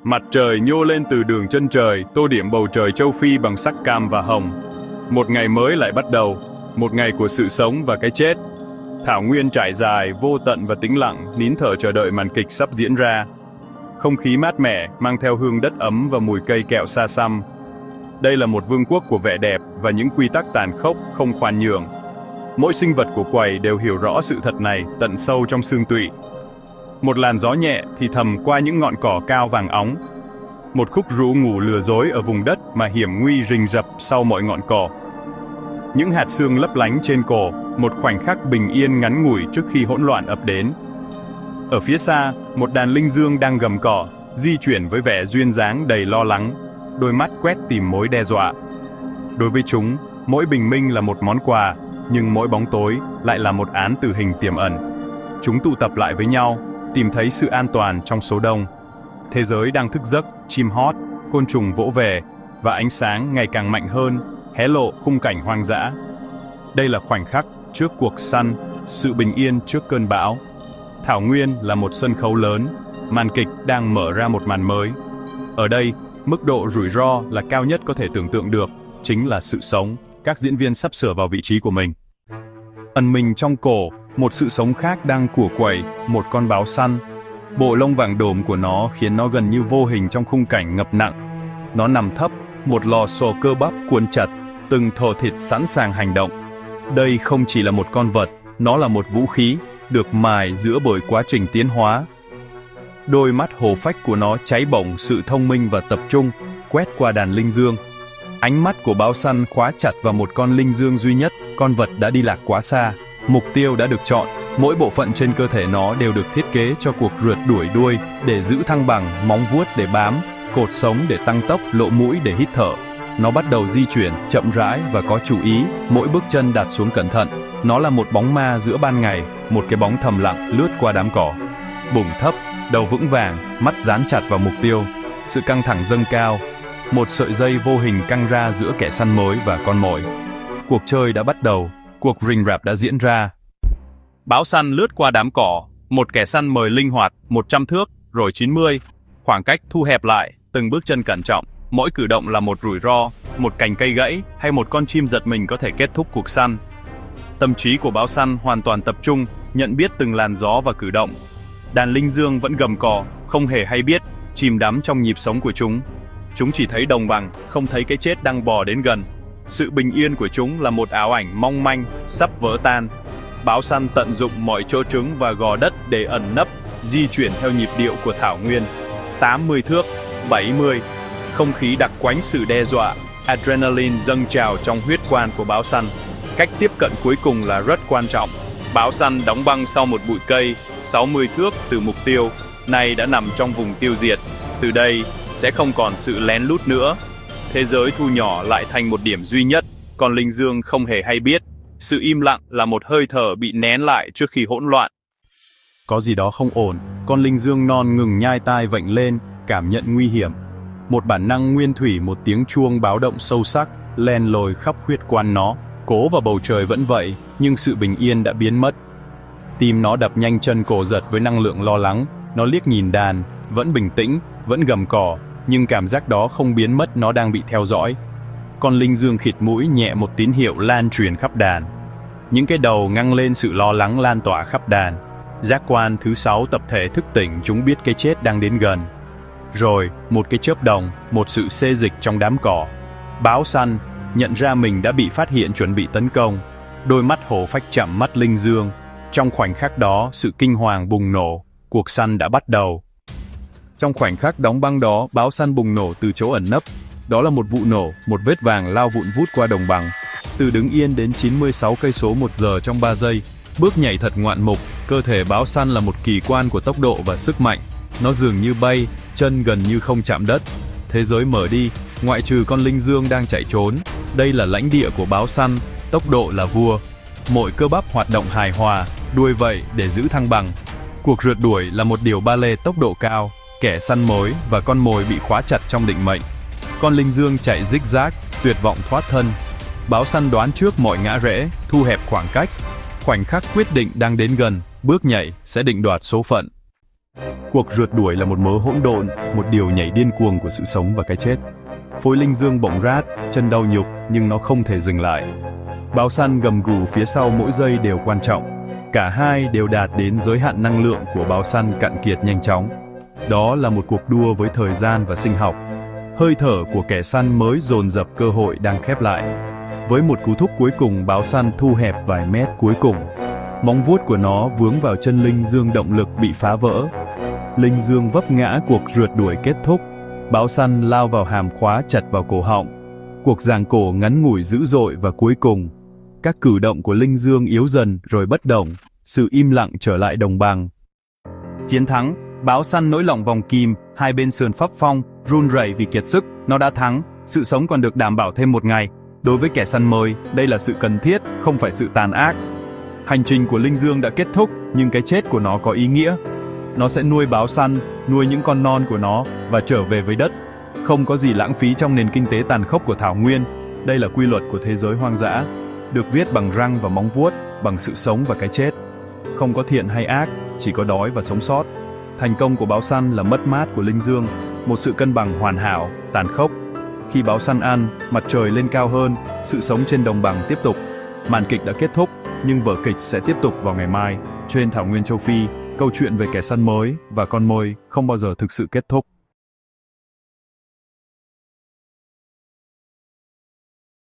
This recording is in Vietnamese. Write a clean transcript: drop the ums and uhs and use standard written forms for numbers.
Mặt trời nhô lên từ đường chân trời, tô điểm bầu trời châu Phi bằng sắc cam và hồng. Một ngày mới lại bắt đầu, một ngày của sự sống và cái chết. Thảo nguyên trải dài, vô tận và tĩnh lặng, nín thở chờ đợi màn kịch sắp diễn ra. Không khí mát mẻ, mang theo hương đất ấm và mùi cây kẹo xa xăm. Đây là một vương quốc của vẻ đẹp và những quy tắc tàn khốc không khoan nhượng. Mỗi sinh vật của quầy đều hiểu rõ sự thật này tận sâu trong xương tụy. Một làn gió nhẹ thì thầm qua những ngọn cỏ cao vàng óng. Một khúc ru ngủ lừa dối ở vùng đất mà hiểm nguy rình rập sau mọi ngọn cỏ. Những hạt sương lấp lánh trên cổ, một khoảnh khắc bình yên ngắn ngủi trước khi hỗn loạn ập đến. Ở phía xa, một đàn linh dương đang gầm cỏ, di chuyển với vẻ duyên dáng đầy lo lắng, đôi mắt quét tìm mối đe dọa. Đối với chúng, mỗi bình minh là một món quà, nhưng mỗi bóng tối lại là một án tử hình tiềm ẩn. Chúng tụ tập lại với nhau, tìm thấy sự an toàn trong số đông. Thế giới đang thức giấc, chim hót, côn trùng vỗ về, và ánh sáng ngày càng mạnh hơn, hé lộ khung cảnh hoang dã. Đây là khoảnh khắc trước cuộc săn, sự bình yên trước cơn bão. Thảo nguyên là một sân khấu lớn, màn kịch đang mở ra một màn mới. Ở đây, mức độ rủi ro là cao nhất có thể tưởng tượng được, chính là sự sống. Các diễn viên sắp sửa vào vị trí của mình. Ẩn mình trong cổ, một sự sống khác đang của quẩy, một con báo săn. Bộ lông vàng đốm của nó khiến nó gần như vô hình trong khung cảnh ngập nặng. Nó nằm thấp, một lò xo cơ bắp cuốn chặt, từng thổ thịt sẵn sàng hành động. Đây không chỉ là một con vật, nó là một vũ khí, được mài giữa bởi quá trình tiến hóa. Đôi mắt hổ phách của nó cháy bỏng sự thông minh và tập trung, quét qua đàn linh dương. Ánh mắt của báo săn khóa chặt vào một con linh dương duy nhất, con vật đã đi lạc quá xa. Mục tiêu đã được chọn, mỗi bộ phận trên cơ thể nó đều được thiết kế cho cuộc rượt đuổi đuôi, để giữ thăng bằng, móng vuốt để bám, cột sống để tăng tốc, lỗ mũi để hít thở. Nó bắt đầu di chuyển, chậm rãi và có chủ ý, mỗi bước chân đặt xuống cẩn thận. Nó là một bóng ma giữa ban ngày, một cái bóng thầm lặng lướt qua đám cỏ. Bụng thấp, đầu vững vàng, mắt dán chặt vào mục tiêu. Sự căng thẳng dâng cao, một sợi dây vô hình căng ra giữa kẻ săn mồi và con mồi. Cuộc chơi đã bắt đầu, cuộc rình rạp đã diễn ra. Báo săn lướt qua đám cỏ, một kẻ săn mồi linh hoạt, 100 thước, rồi 90. Khoảng cách thu hẹp lại, từng bước chân cẩn trọng. Mỗi cử động là một rủi ro, một cành cây gãy hay một con chim giật mình có thể kết thúc cuộc săn. Tâm trí của báo săn hoàn toàn tập trung, nhận biết từng làn gió và cử động. Đàn linh dương vẫn gầm cò, không hề hay biết, chìm đắm trong nhịp sống của chúng. Chúng chỉ thấy đồng bằng, không thấy cái chết đang bò đến gần. Sự bình yên của chúng là một ảo ảnh mong manh, sắp vỡ tan. Báo săn tận dụng mọi chỗ trứng và gò đất để ẩn nấp, di chuyển theo nhịp điệu của thảo nguyên. 80 thước, 70. Không khí đặc quánh sự đe dọa, adrenaline dâng trào trong huyết quản của báo săn. Cách tiếp cận cuối cùng là rất quan trọng. Báo săn đóng băng sau một bụi cây, 60 thước từ mục tiêu, nay đã nằm trong vùng tiêu diệt. Từ đây, sẽ không còn sự lén lút nữa. Thế giới thu nhỏ lại thành một điểm duy nhất, còn linh dương không hề hay biết. Sự im lặng là một hơi thở bị nén lại trước khi hỗn loạn. Có gì đó không ổn, con linh dương non ngừng nhai tai vểnh lên, cảm nhận nguy hiểm. Một bản năng nguyên thủy, một tiếng chuông báo động sâu sắc, len lỏi khắp huyết quản nó. Cố vào bầu trời vẫn vậy, nhưng sự bình yên đã biến mất. Tim nó đập nhanh, chân cổ giật với năng lượng lo lắng. Nó liếc nhìn đàn, vẫn bình tĩnh, vẫn gầm cỏ, nhưng cảm giác đó không biến mất, nó đang bị theo dõi. Con linh dương khịt mũi nhẹ một tín hiệu lan truyền khắp đàn. Những cái đầu ngăng lên, sự lo lắng lan tỏa khắp đàn. Giác quan thứ 6 tập thể thức tỉnh, chúng biết cái chết đang đến gần. Rồi, một cái chớp đồng, một sự xê dịch trong đám cỏ. Báo săn nhận ra mình đã bị phát hiện, chuẩn bị tấn công. Đôi mắt hổ phách chạm mắt linh dương. Trong khoảnh khắc đó, sự kinh hoàng bùng nổ. Cuộc săn đã bắt đầu. Trong khoảnh khắc đóng băng đó, báo săn bùng nổ từ chỗ ẩn nấp. Đó là một vụ nổ, một vết vàng lao vụn vút qua đồng bằng. Từ đứng yên đến 96 cây số một giờ trong 3 giây. Bước nhảy thật ngoạn mục, cơ thể báo săn là một kỳ quan của tốc độ và sức mạnh. Nó dường như bay, chân gần như không chạm đất. Thế giới mở đi, ngoại trừ con linh dương đang chạy trốn. Đây là lãnh địa của báo săn, tốc độ là vua. Mỗi cơ bắp hoạt động hài hòa, đuôi vậy để giữ thăng bằng. Cuộc rượt đuổi là một điều ballet tốc độ cao, kẻ săn mồi và con mồi bị khóa chặt trong định mệnh. Con linh dương chạy zigzag, tuyệt vọng thoát thân. Báo săn đoán trước mọi ngã rẽ, thu hẹp khoảng cách. Khoảnh khắc quyết định đang đến gần, bước nhảy sẽ định đoạt số phận. Cuộc rượt đuổi là một mớ hỗn độn, một điều nhảy điên cuồng của sự sống và cái chết. Phối linh dương bỗng rát, chân đau nhục nhưng nó không thể dừng lại. Báo săn gầm gù phía sau mỗi giây đều quan trọng. Cả hai đều đạt đến giới hạn năng lượng của báo săn cạn kiệt nhanh chóng. Đó là một cuộc đua với thời gian và sinh học. Hơi thở của kẻ săn mới dồn dập, cơ hội đang khép lại. Với một cú thúc cuối cùng, báo săn thu hẹp vài mét cuối cùng. Móng vuốt của nó vướng vào chân linh dương, động lực bị phá vỡ. Linh dương vấp ngã, cuộc rượt đuổi kết thúc. Báo săn lao vào hàm, khóa chặt vào cổ họng. Cuộc giằng cổ ngắn ngủi dữ dội và cuối cùng, các cử động của linh dương yếu dần rồi bất động, sự im lặng trở lại đồng bằng. Chiến thắng, báo săn nỗi lòng vòng kìm, hai bên sườn phấp phong, run rẩy vì kiệt sức. Nó đã thắng, sự sống còn được đảm bảo thêm một ngày. Đối với kẻ săn mồi, đây là sự cần thiết, không phải sự tàn ác. Hành trình của linh dương đã kết thúc, nhưng cái chết của nó có ý nghĩa. Nó sẽ nuôi báo săn, nuôi những con non của nó và trở về với đất. Không có gì lãng phí trong nền kinh tế tàn khốc của thảo nguyên. Đây là quy luật của thế giới hoang dã, được viết bằng răng và móng vuốt, bằng sự sống và cái chết. Không có thiện hay ác, chỉ có đói và sống sót. Thành công của báo săn là mất mát của linh dương, một sự cân bằng hoàn hảo, tàn khốc. Khi báo săn ăn, mặt trời lên cao hơn, sự sống trên đồng bằng tiếp tục. Màn kịch đã kết thúc, nhưng vở kịch sẽ tiếp tục vào ngày mai. Trên thảo nguyên châu Phi, câu chuyện về kẻ săn mới và con mồi không bao giờ thực sự kết thúc.